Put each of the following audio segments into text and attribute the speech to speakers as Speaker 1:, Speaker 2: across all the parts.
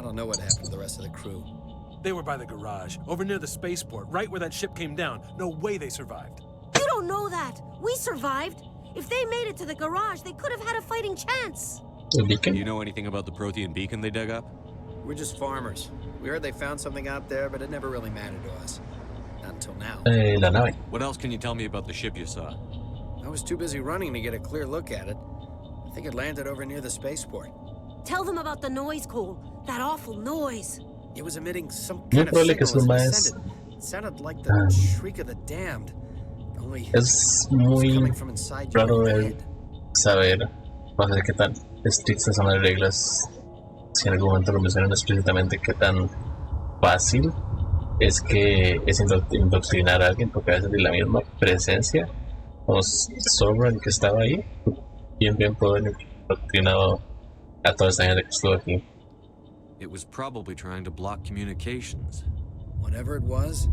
Speaker 1: don't know what happened to the rest of the crew.
Speaker 2: They were by the garage, over near the spaceport, right where that ship came down. No way they survived.
Speaker 3: You don't know that. We survived. If they made it to the garage, they could have had a fighting chance.
Speaker 4: The beacon?
Speaker 5: Do you know anything about the Prothean beacon they dug up?
Speaker 1: We're just farmers. We heard they found something out there, but it never really mattered to us. Not until now.
Speaker 4: La nave.
Speaker 5: What else can you tell me about the ship you saw?
Speaker 1: I was too busy running to get a clear look at it. I think it landed over near the spaceport.
Speaker 3: Tell them about the noise, Cole. That awful noise.
Speaker 1: It was emitting some
Speaker 4: Muy
Speaker 1: kind of
Speaker 4: probable que
Speaker 1: signal
Speaker 4: es
Speaker 1: as
Speaker 4: lo
Speaker 1: it
Speaker 4: más.
Speaker 1: descended. It sounded like the shriek of the damned. Only
Speaker 4: Es
Speaker 1: it was
Speaker 4: muy
Speaker 1: coming from inside your
Speaker 4: raro
Speaker 1: own
Speaker 4: ver,
Speaker 1: head.
Speaker 4: saber, no sé qué tan estrictas son las reglas. Si en algún momento lo mencionan explícitamente, qué tan fácil es que es indoctrinar a alguien, porque a veces de la misma presencia o sobra el que estaba ahí, bien puede haber indoctrinado a toda esta gente que estuvo aquí.
Speaker 5: It was probably trying to block communications.
Speaker 1: Whatever it was,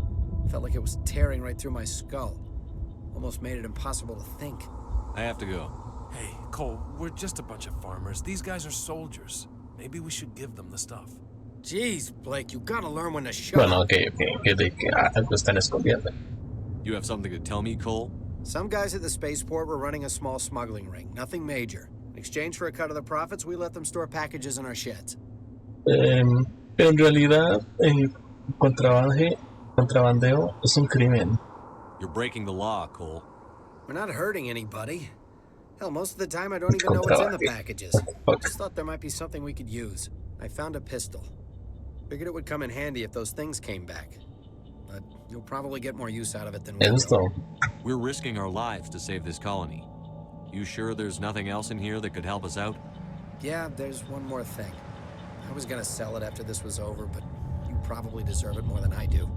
Speaker 1: felt like it was tearing right through my skull. Almost made it impossible to think.
Speaker 5: I have to go.
Speaker 2: Hey, Cole, we're just a bunch of farmers. These guys are soldiers. Maybe we should give them the stuff.
Speaker 1: Jeez, Blake, you gotta learn when to shut
Speaker 4: Bueno,
Speaker 1: up.
Speaker 4: que algo están escondiendo.
Speaker 5: You have something to tell me, Cole?
Speaker 1: Some guys at the spaceport were running a small smuggling ring, nothing major. In exchange for a cut of the profits, we let them store packages in our sheds.
Speaker 4: Pero en realidad el contrabandeo es un crimen.
Speaker 5: You're breaking the law, Cole.
Speaker 1: We're not hurting anybody. Hell, most of the time I don't even know what's in the packages. Just thought there might be something we could use. I found a pistol. Figured it would come in handy if those things came back. But you'll probably get more use out of it than we
Speaker 4: Eso es
Speaker 1: will.
Speaker 4: todo.
Speaker 5: We're risking our lives to save this colony. You sure there's nothing else in here that could help us out?
Speaker 1: Yeah, there's one more thing. I was gonna sell it after this was over, but you probably deserve it more than I do.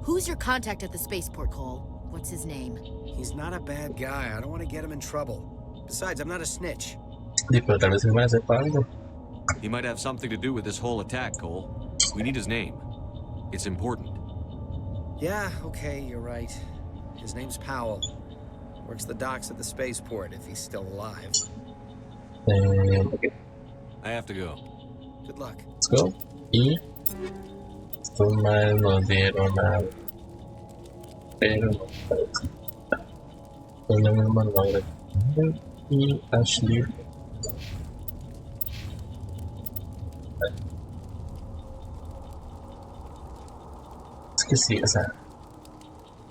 Speaker 6: Who's your contact at the spaceport, Cole? What's his name?
Speaker 1: He's not a bad guy. I don't want to get him in trouble. Besides, I'm not a snitch.
Speaker 4: Sí, pero tal vez se me hace algo.
Speaker 5: He might have something to do with this whole attack, Cole. We need his name. It's important.
Speaker 1: Yeah, okay, you're right. His name's Powell. Works the docks at the spaceport if he's still alive.
Speaker 4: Okay,
Speaker 5: I have to go.
Speaker 1: Good luck.
Speaker 4: let's go. Y estos más nos dieron algo. Pero no parece. Es la misma Laura y Ashley. Es que sí, o sea.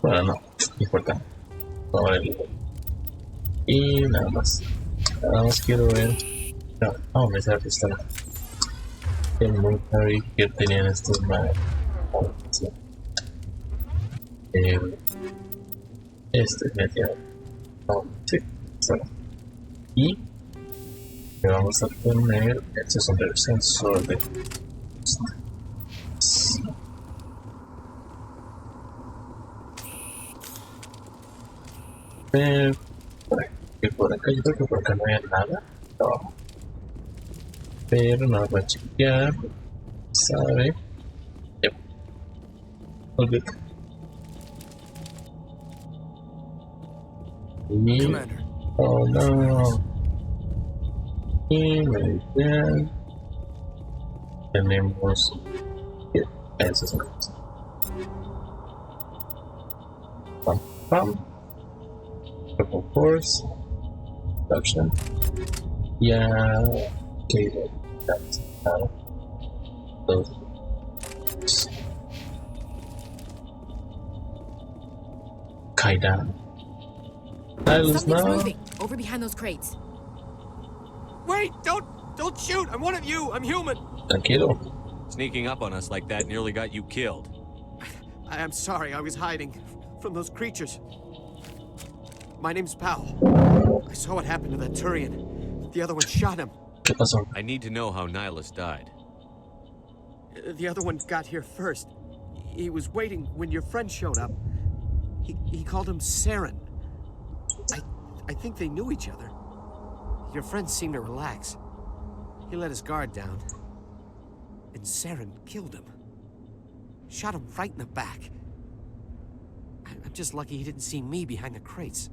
Speaker 4: Bueno, no importa. Vamos a verlo. Y nada más. Nada más quiero ver. No, vamos a ver esa pistola. Es muy heavy que tenían estos más. Sí. Este es metido. No, sí, solo. Y le vamos a poner este sombrero sensor de. Por acá, yo creo que por acá no hay nada. No. Pero no voy a chequear. ¿Sabe? Yep. All good. Y...
Speaker 1: Commander.
Speaker 4: Oh no. Y muy bien. Tenemos... Eso es una cosa. Pam, pam. Purple Force. Production. Ya... Cable. That's now. Those. Kaidan.
Speaker 6: Something's moving over behind those crates.
Speaker 2: Wait! Don't shoot! I'm one of you! I'm human!
Speaker 4: Tranquilo.
Speaker 5: Sneaking up on us like that nearly got you killed.
Speaker 7: I'm sorry, I was hiding from those creatures. My name's Powell. I saw what happened to that Turian. The other one shot him.
Speaker 4: ¿Qué pasó?
Speaker 5: I need to know how Nihilus died.
Speaker 7: The other one got here first. He was waiting when your friend showed up. He called him Saren. I think they knew each other. Your friend seemed to relax. He let his guard down. And Saren killed him. Shot him right in the back. I'm just lucky he didn't see me behind the crates.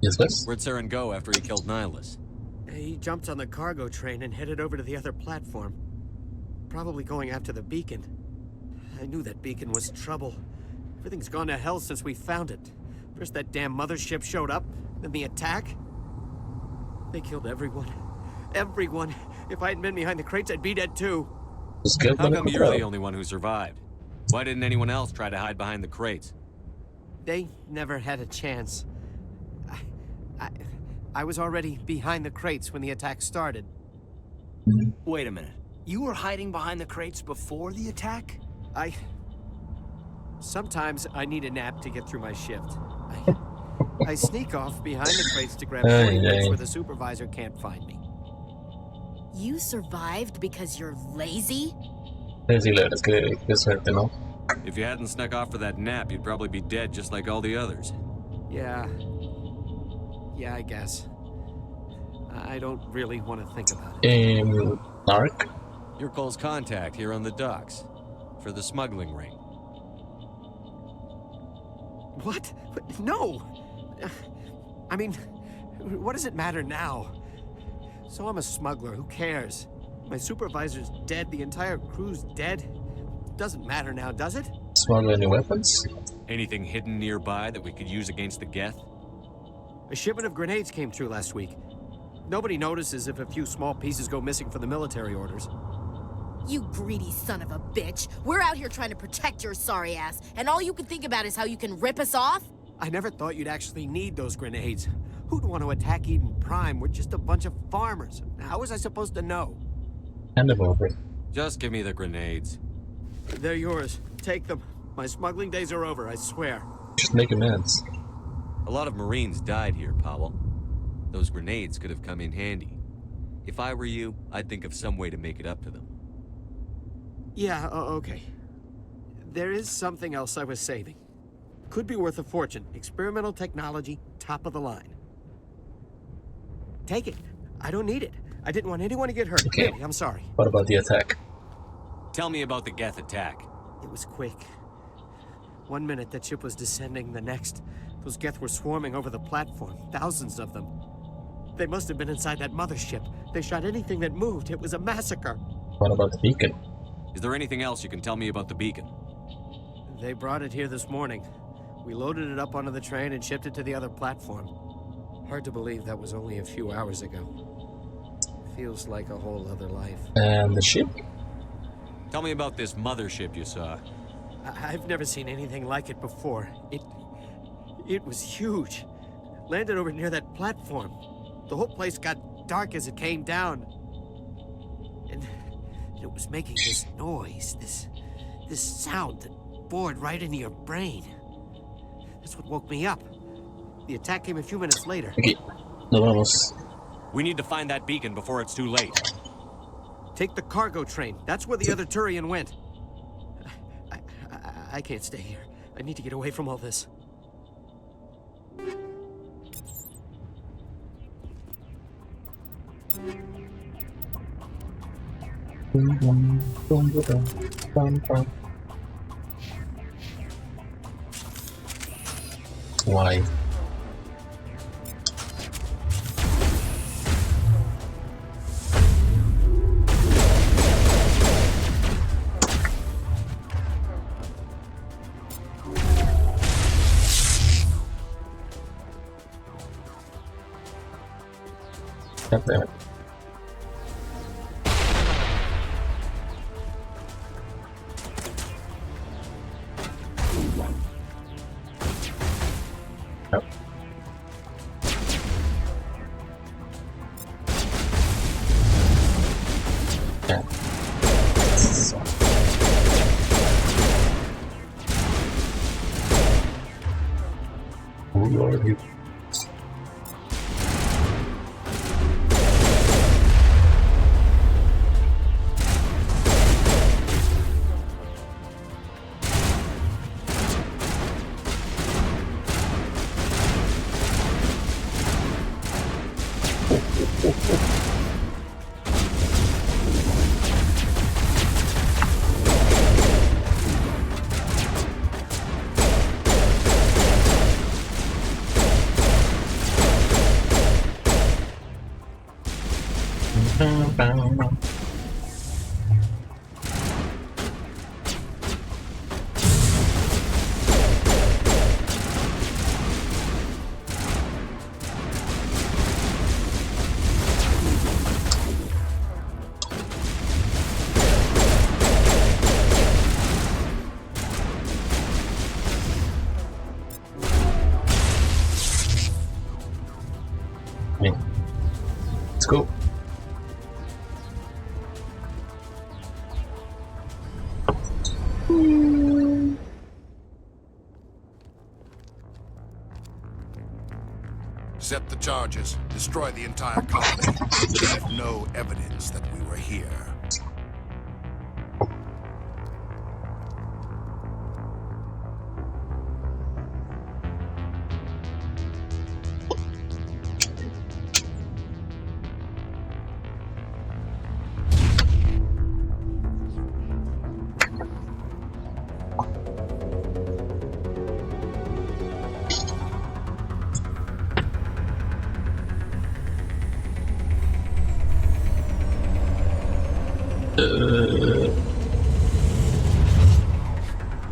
Speaker 4: ¿Y después?
Speaker 5: Where'd Saren go after he killed Nihilus?
Speaker 7: He jumped on the cargo train and headed over to the other platform. Probably going after the beacon. I knew that beacon was trouble. Everything's gone to hell since we found it. First that damn mothership showed up, then the attack. They killed everyone. Everyone. If I hadn't been behind the crates, I'd be dead too.
Speaker 5: How come you're the only one who survived? Why didn't anyone else try to hide behind the crates?
Speaker 7: They never had a chance. I was already behind the crates when the attack started.
Speaker 8: Wait a minute. You were hiding behind the crates before the attack?
Speaker 7: Sometimes I need a nap to get through my shift. I sneak off behind the crates to grab 40 minutes where the supervisor can't find me.
Speaker 6: You survived because you're lazy?
Speaker 4: Sí, la verdad es que qué suerte, ¿no?
Speaker 5: If you hadn't snuck off for that nap, you'd probably be dead just like all the others.
Speaker 7: Yeah, I guess. I don't really want to think about it.
Speaker 4: Narc?
Speaker 5: You're Cole's contact here on the docks. For the smuggling ring.
Speaker 7: What? No! I mean, what does it matter now? So I'm a smuggler, who cares? My supervisor's dead, the entire crew's dead. Doesn't matter now, does it?
Speaker 4: Smuggle any weapons?
Speaker 5: Anything hidden nearby that we could use against the Geth?
Speaker 7: A shipment of grenades came through last week. Nobody notices if a few small pieces go missing from the military orders.
Speaker 6: You greedy son of a bitch. We're out here trying to protect your sorry ass, and all you can think about is how you can rip us off?
Speaker 7: I never thought you'd actually need those grenades. Who'd want to attack Eden Prime? We're just a bunch of farmers. How was I supposed to know?
Speaker 4: Hand them over.
Speaker 5: Just give me the grenades.
Speaker 7: They're yours. Take them. My smuggling days are over, I swear.
Speaker 4: Just make amends.
Speaker 5: A lot of Marines died here, Powell. Those grenades could have come in handy. If I were you, I'd think of some way to make it up to them.
Speaker 7: Yeah, okay. There is something else I was saving. Could be worth a fortune. Experimental technology, top of the line. Take it. I don't need it. I didn't want anyone to get hurt.
Speaker 4: Okay.
Speaker 7: Really, I'm sorry.
Speaker 4: What about the attack?
Speaker 5: Tell me about the Geth attack.
Speaker 7: It was quick. 1 minute that ship was descending, the next, those Geth were swarming over the platform. Thousands of them. They must have been inside that mothership. They shot anything that moved. It was a massacre.
Speaker 4: What about the beacon?
Speaker 5: Is there anything else you can tell me about the beacon?
Speaker 7: They brought it here this morning. We loaded it up onto the train and shipped it to the other platform. Hard to believe that was only a few hours ago. Feels like a whole other life.
Speaker 4: And the ship?
Speaker 5: Tell me about this mothership you saw.
Speaker 7: I've never seen anything like it before. It was huge. Landed over near that platform. The whole place got dark as it came down. And it was making this noise, this sound that bored right into your brain. That's what woke me up. The attack came a few minutes later.
Speaker 4: Okay, nos vamos.
Speaker 5: We need to find that beacon before it's too late.
Speaker 7: Take the cargo train. That's where the other Turian went. I can't stay here. I need to get away from all this.
Speaker 4: Why? God damn it. Yep. Yeah. So. Who are you? Bien. Let's go.
Speaker 9: Set the charges. Destroy the entire colony. Leave no evidence that we were here.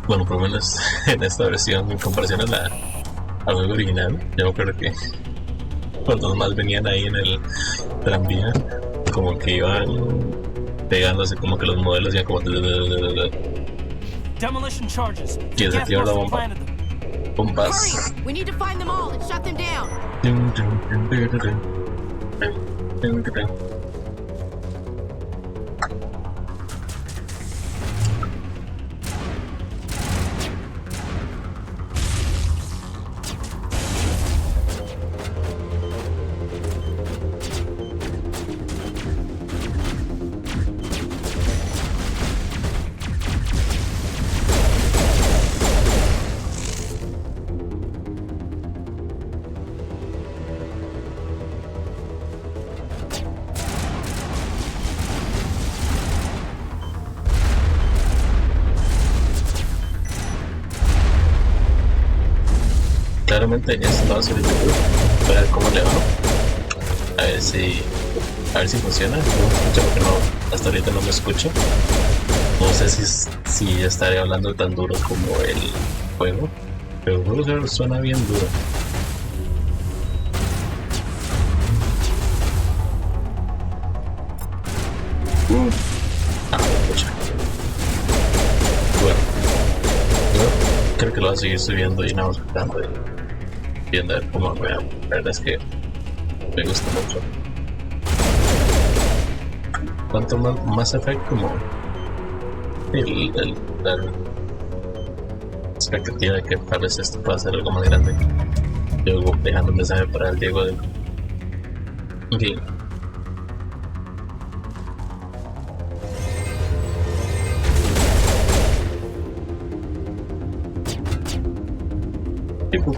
Speaker 4: Bueno, por lo menos en esta versión, en comparación a al juego original, yo creo que cuando más venían ahí en el tranvía, como que iban pegándose, como que los modelos ya como
Speaker 8: Demolition charges.
Speaker 4: que desactivar la bomba.
Speaker 6: Hurry!
Speaker 4: Bombas.
Speaker 6: We need to find them all and shut them down.
Speaker 4: Claramente esto va a ser el YouTube. Voy a ver cómo le va. A ver si funciona. No me escucho porque no, hasta ahorita no me escucho. No sé si estaré hablando tan duro como el juego, pero el juego suena bien duro. Escucha. Bueno, yo creo que lo voy a seguir subiendo y nada más tratando de viendo a ver cómo me va. La verdad es que me gusta mucho. Cuanto más efecto, como la expectativa de que tal vez esto pueda ser algo más grande. Yo dejando un mensaje para el Diego de okay. Tipo.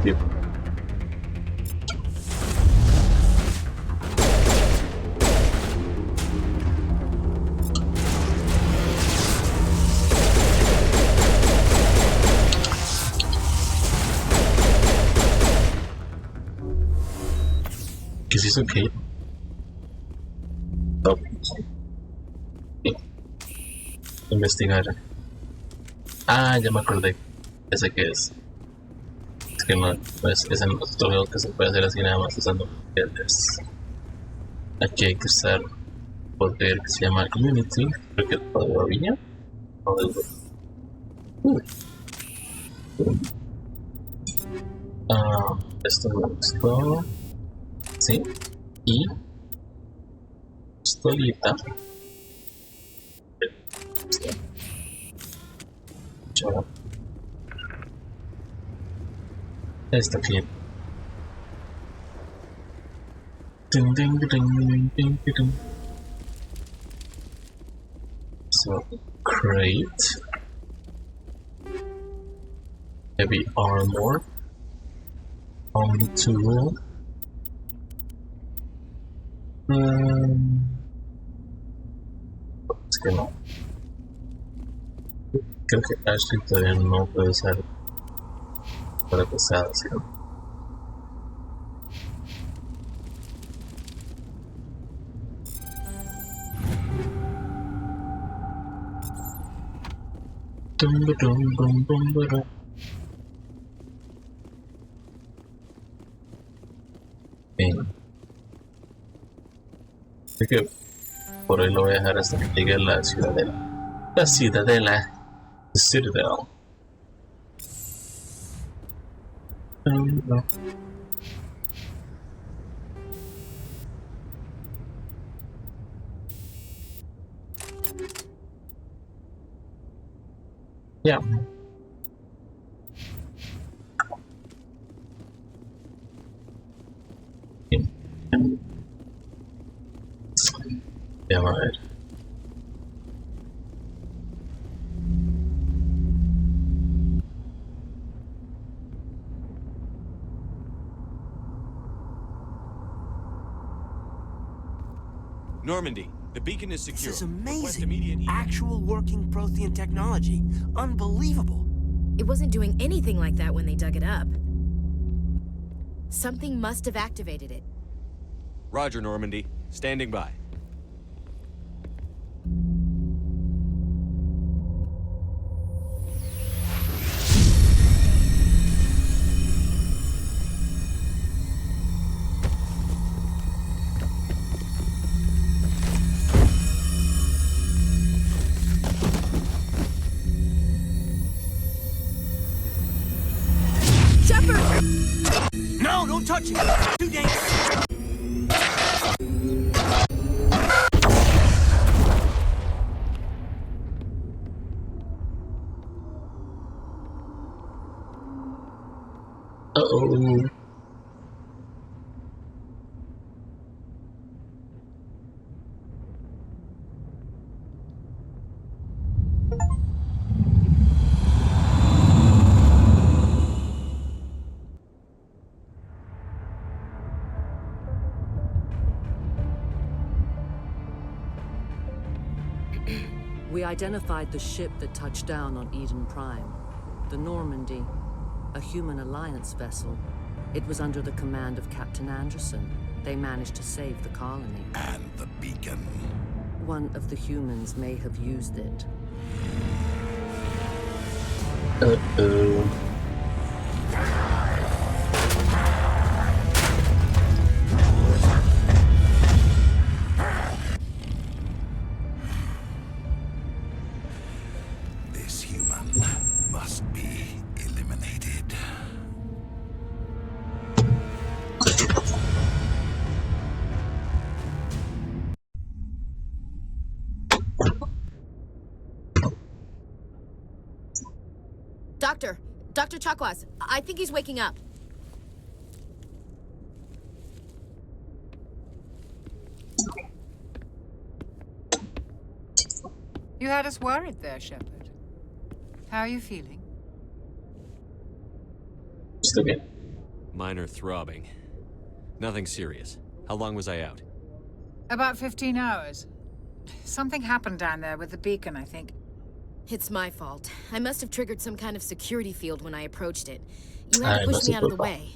Speaker 4: ¿Qué se hizo qué? No. Investigar. Ah, ya me acordé. Ese que es. Es que no es en otro juego que se puede hacer así nada más usando filters. Aquí hay que usar poder que se llama Community. Creo que todavía. Esto me gustó. Sí. Y pistolita. Chao. Esto aquí. So, crate. Heavy armor. Only tool. Es que no. Creo que Ashley todavía no puede usar para pesada, ¿sí? Bien. Así que por hoy lo voy a dejar hasta que llegue a la ciudadela. La ciudadela. Citadel. Ya. Bien. Ya va a ver.
Speaker 5: Normandy, the beacon is secure.
Speaker 8: This is
Speaker 5: Request
Speaker 8: amazing.
Speaker 5: immediate
Speaker 8: Actual working Prothean technology. Unbelievable.
Speaker 6: It wasn't doing anything like that when they dug it up. Something must have activated it.
Speaker 5: Roger, Normandy. Standing by.
Speaker 6: Shepard!
Speaker 8: No, don't touch it. Too dangerous.
Speaker 4: Uh-oh.
Speaker 10: We identified the ship that touched down on Eden Prime, the Normandy, a human alliance vessel. It was under the command of Captain Anderson. They managed to save the colony.
Speaker 9: And the beacon.
Speaker 10: One of the humans may have used it.
Speaker 4: Uh-oh.
Speaker 9: This human must be eliminated.
Speaker 6: Dr. Chakwas, I think he's waking up.
Speaker 11: You had us worried there, Shepard. How are you feeling?
Speaker 4: Still good.
Speaker 5: Minor throbbing. Nothing serious. How long was I out?
Speaker 11: About 15 hours. Something happened down there with the beacon, I think.
Speaker 6: It's my fault. I must have triggered some kind of security field when I approached it. You had to push me out of the way.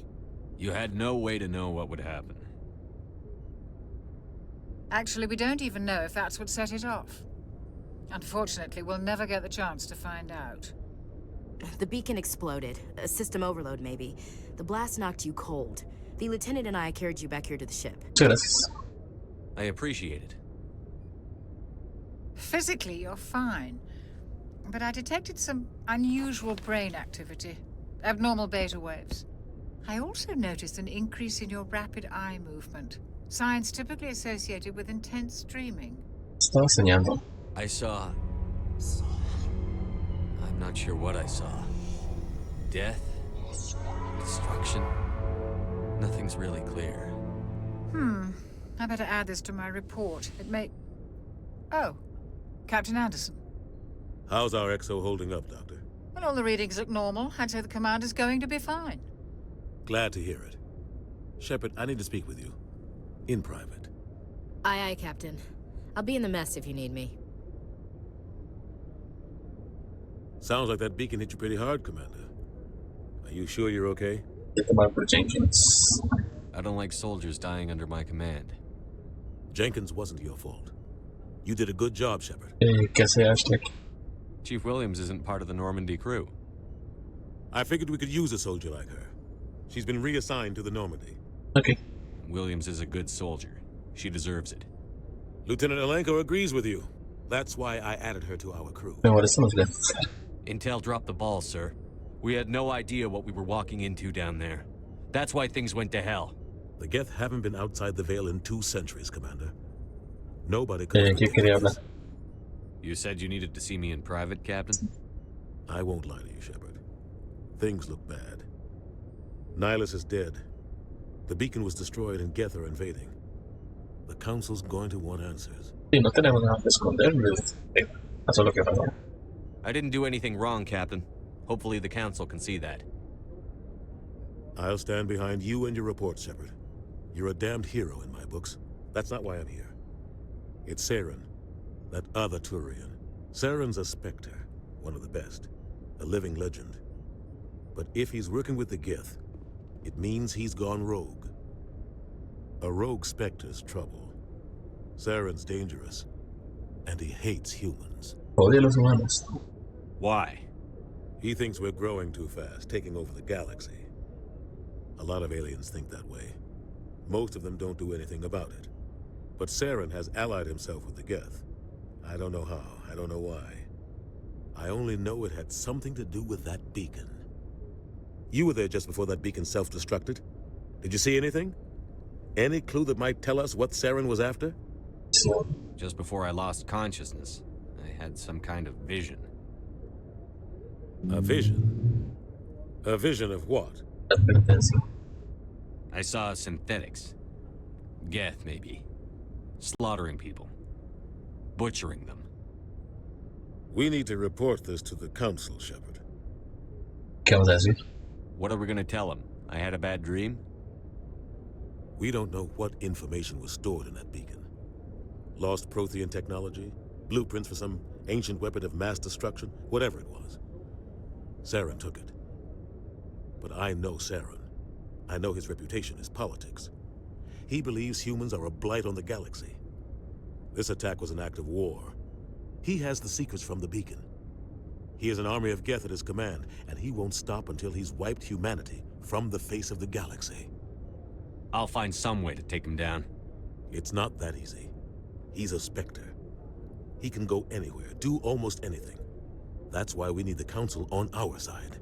Speaker 5: You had no way to know what would happen.
Speaker 11: Actually, we don't even know if that's what set it off. Unfortunately, we'll never get the chance to find out.
Speaker 6: The beacon exploded. A system overload, maybe. The blast knocked you cold. The lieutenant and I carried you back here to the ship.
Speaker 4: Gracias.
Speaker 5: I appreciate it.
Speaker 11: Physically, you're fine. But I detected some unusual brain activity. Abnormal beta waves. I also noticed an increase in your rapid eye movement. Signs typically associated with intense dreaming.
Speaker 4: Estaba soñando.
Speaker 5: I saw... I'm not sure what I saw. Death? Destruction? Nothing's really clear.
Speaker 11: I better add this to my report. It may... Oh, Captain Anderson.
Speaker 12: How's our XO holding up, Doctor?
Speaker 11: Well, all the readings look normal. I'd say the commander's going to be fine.
Speaker 12: Glad to hear it. Shepard, I need to speak with you. In private.
Speaker 6: Aye, Captain. I'll be in the mess if you need me.
Speaker 12: Sounds like that beacon hit you pretty hard, Commander. Are you sure you're okay?
Speaker 4: Get them out for Jenkins.
Speaker 5: I don't like soldiers dying under my command.
Speaker 12: Jenkins wasn't your fault. You did a good job, Shepard.
Speaker 4: ¿Qué hace Ashley?
Speaker 5: Chief Williams isn't part of the Normandy crew.
Speaker 12: I figured we could use a soldier like her. She's been reassigned to the Normandy.
Speaker 4: Okay.
Speaker 5: Williams is a good soldier. She deserves it.
Speaker 12: Lieutenant Alenko agrees with you. That's why I added her to our crew.
Speaker 4: Me molestan los gatos.
Speaker 5: Intel dropped the ball, sir. We had no idea what we were walking into down there. That's why things went to hell.
Speaker 12: The Geth haven't been outside the Veil in 2 centuries, Commander. Nobody could.
Speaker 4: ¿Qué quería hablar?
Speaker 5: You said you needed to see me in private, Captain?
Speaker 12: I won't lie to you, Shepard. Things look bad. Nihilus is dead. The beacon was destroyed and Geth are invading. The Council's going to want answers.
Speaker 4: Sí, no tenemos nada que esconder. Pasó lo que pasó.
Speaker 5: I didn't do anything wrong, Captain. Hopefully the Council can see that.
Speaker 12: I'll stand behind you and your report, Shepard. You're a damned hero in my books. That's not why I'm here. It's Saren, that other Turian. Saren's a Spectre, one of the best, a living legend. But if he's working with the Geth, it means he's gone rogue. A rogue Spectre's trouble. Saren's dangerous, and he hates humans.
Speaker 4: Odia a los humanos.
Speaker 5: Why?
Speaker 12: He thinks we're growing too fast, taking over the galaxy. A lot of aliens think that way. Most of them don't do anything about it. But Saren has allied himself with the Geth. I don't know how, I don't know why. I only know it had something to do with that beacon. You were there just before that beacon self-destructed. Did you see anything? Any clue that might tell us what Saren was after?
Speaker 5: Just before I lost consciousness, I had some kind of vision.
Speaker 12: A vision? A vision of what?
Speaker 5: I saw synthetics. Geth, maybe. Slaughtering people. Butchering them.
Speaker 12: We need to report this to the Council, Shepard.
Speaker 4: ¿Qué vamos a decir?
Speaker 5: What are we gonna tell them? I had a bad dream?
Speaker 12: We don't know what information was stored in that beacon. Lost Prothean technology? Blueprints for some ancient weapon of mass destruction? Whatever it was. Saren took it. But I know Saren. I know his reputation is politics. He believes humans are a blight on the galaxy. This attack was an act of war. He has the secrets from the beacon. He has an army of Geth at his command, and he won't stop until he's wiped humanity from the face of the galaxy.
Speaker 5: I'll find some way to take him down.
Speaker 12: It's not that easy. He's a Spectre. He can go anywhere, do almost anything. That's why we need the Council on our side.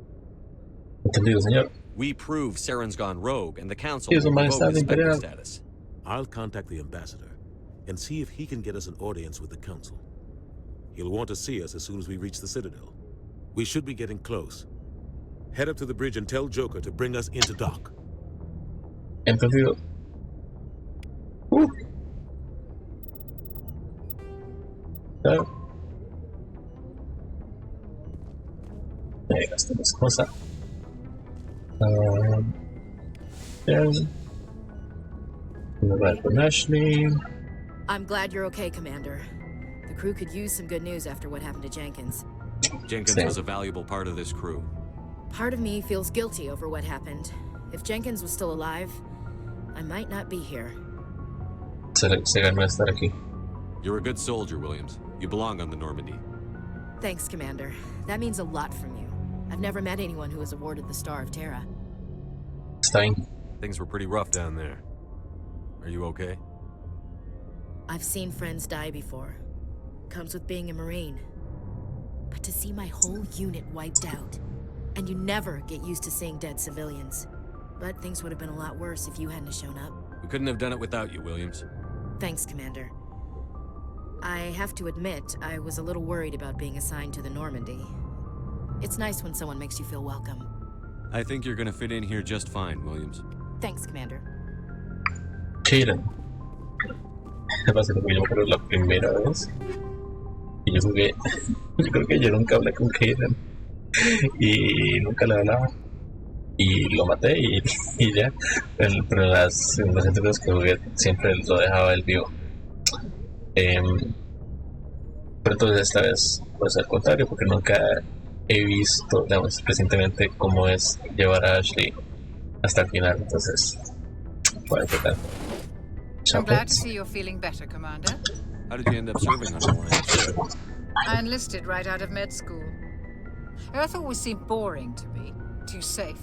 Speaker 4: Entendido, señor.
Speaker 5: We prove Saren's gone rogue, and the Council
Speaker 4: Sí, Su
Speaker 5: will revoke
Speaker 4: Majestad
Speaker 5: his Spectre
Speaker 4: Imperial.
Speaker 5: status.
Speaker 12: I'll contact the ambassador and see if he can get us an audience with the Council. He'll want to see us as soon as we reach the Citadel. We should be getting close. Head up to the bridge and tell Joker to bring us into dock.
Speaker 4: Entendido. Claro. Ahí está las cosas. Right con Ashley.
Speaker 6: I'm glad you're okay, Commander. The crew could use some good news after what happened to Jenkins.
Speaker 5: Jenkins
Speaker 4: Same.
Speaker 5: was a valuable part of this crew.
Speaker 6: Part of me feels guilty over what happened. If Jenkins was still alive, I might not be here.
Speaker 4: Se ganó estar aquí.
Speaker 5: You're a good soldier, Williams. You belong on the Normandy.
Speaker 6: Thanks, Commander. That means a lot from you. I've never met anyone who was awarded the Star of Terra.
Speaker 4: Está bien.
Speaker 5: Things were pretty rough down there. Are you okay?
Speaker 6: I've seen friends die before. Comes with being a Marine. But to see my whole unit wiped out, and you never get used to seeing dead civilians. But things would have been a lot worse if you hadn't shown up.
Speaker 5: We couldn't have done it without you, Williams.
Speaker 6: Thanks, Commander. I have to admit, I was a little worried about being assigned to the Normandy. It's nice when someone makes you feel welcome.
Speaker 5: I think you're gonna fit in here just fine, Williams.
Speaker 6: Thanks, Commander.
Speaker 4: Kieran. Me pasa que yo creo la primera vez. Y yo jugué. Yo creo que yo nunca hablé con Kieran. Y nunca le hablaba. Y lo maté y ya. Pero las entregas que jugué siempre lo dejaba él vivo. Pero entonces esta vez pues al contrario, porque nunca he visto, digamos, recientemente cómo es llevar a Ashley hasta el final. Entonces, bueno, ¿qué tal?
Speaker 11: I'm glad to see you're feeling better, Commander.
Speaker 5: How did you end up serving on Alliance?
Speaker 11: I enlisted right out of med school. Earth always seemed boring to me. Too safe,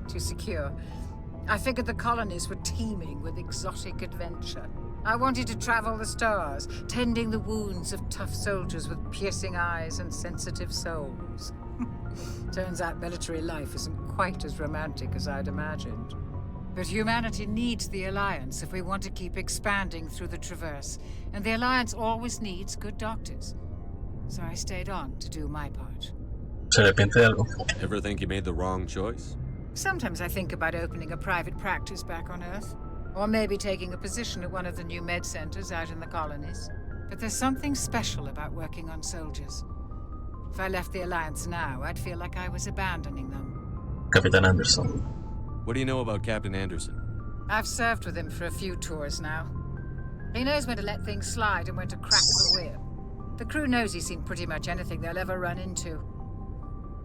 Speaker 11: too secure. I figured the colonies were teeming with exotic adventure. I wanted to travel the stars, tending the wounds of tough soldiers with piercing eyes and sensitive souls. Turns out military life isn't quite as romantic as I'd imagined. But humanity needs the Alliance if we want to keep expanding through the Traverse, and the Alliance always needs good doctors. So I stayed on to do my part.
Speaker 4: ¿Se arrepiente de algo?
Speaker 5: Ever think you made the wrong choice?
Speaker 11: Sometimes I think about opening a private practice back on Earth. Or maybe taking a position at one of the new med centers out in the colonies. But there's something special about working on soldiers. If I left the Alliance now, I'd feel like I was abandoning them.
Speaker 4: Capitán Anderson.
Speaker 5: What do you know about Captain Anderson?
Speaker 11: I've served with him for a few tours now. He knows when to let things slide and when to crack the whip. The crew knows he's seen pretty much anything they'll ever run into.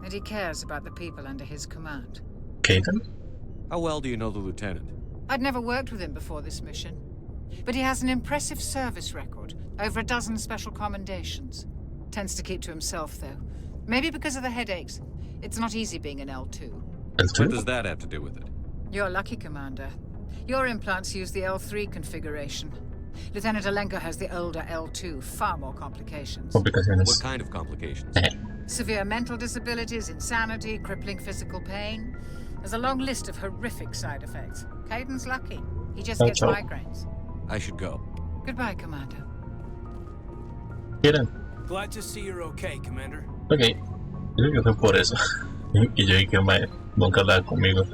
Speaker 11: And he cares about the people under his command.
Speaker 4: Caden?
Speaker 5: How well do you know the lieutenant?
Speaker 11: I'd never worked with him before this mission. But he has an impressive service record, over a dozen special commendations. Tends to keep to himself, though. Maybe because of the headaches. It's not easy being an L2.
Speaker 5: What does that have to do with it?
Speaker 11: You're lucky, Commander. Your implants use the L3 configuration. Lieutenant Alenko has the older L2, far more complications.
Speaker 5: What kind of complications?
Speaker 11: Severe mental disabilities, insanity, crippling physical pain. There's a long list of horrific side effects. Caden's lucky. He just gets migraines.
Speaker 5: I should go.
Speaker 11: Goodbye, Commander.
Speaker 4: Caden.
Speaker 8: Glad to see you're okay, Commander.
Speaker 4: Ok. Creo que fue por eso. Y yo vi que nunca hablaba conmigo.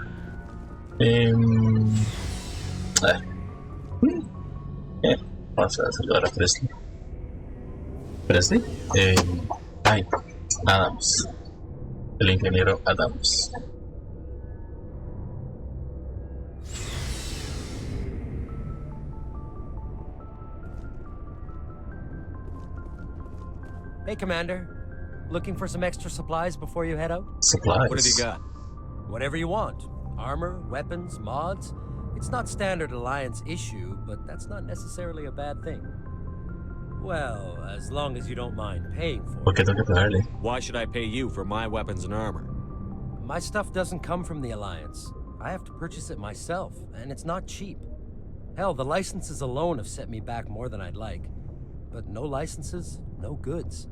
Speaker 4: Vamos a saludar a Presley. ¿Presley? Adams. El ingeniero Adams.
Speaker 13: Hey, Commander. Looking for some extra supplies before you head out?
Speaker 4: Supplies?
Speaker 5: What have you got?
Speaker 13: Whatever you want. Armor, weapons, mods. It's not standard Alliance issue, but that's not necessarily a bad thing. Well, as long as you don't mind paying for it.
Speaker 5: Why should I pay you for my weapons and armor?
Speaker 13: My stuff doesn't come from the Alliance. I have to purchase it myself, and it's not cheap. Hell, the licenses alone have set me back more than I'd like. But no licenses, no goods.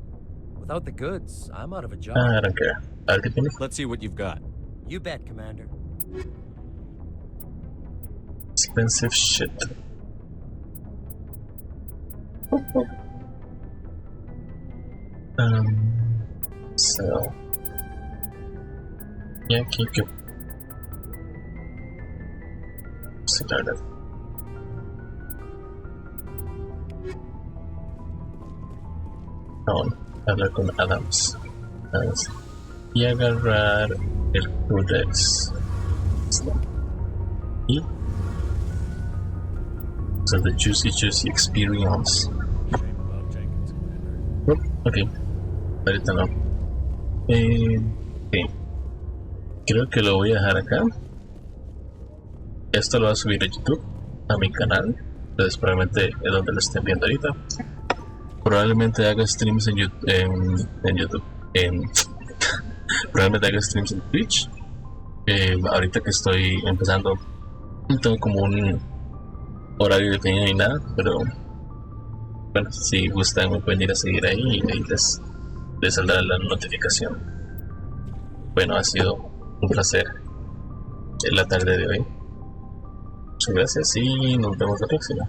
Speaker 13: Without the goods, I'm out of a job.
Speaker 4: I don't care.
Speaker 5: Let's see what you've got.
Speaker 13: You bet, Commander.
Speaker 4: Expensive shit. So yeah, keep it started. Hablar con Adams y agarrar el codex y so the juicy experience. Ok, ahorita no. Okay. Creo que lo voy a dejar acá. Esto lo voy a subir a YouTube, a mi canal. Entonces probablemente es donde lo estén viendo ahorita. Probablemente haga streams en YouTube. Probablemente haga streams en Twitch. Ahorita que estoy empezando, no tengo como un horario definido ni nada, pero bueno, si gustan me pueden ir a seguir ahí y ahí les saldrá la notificación. Bueno, ha sido un placer en la tarde de hoy. Muchas gracias y nos vemos la próxima.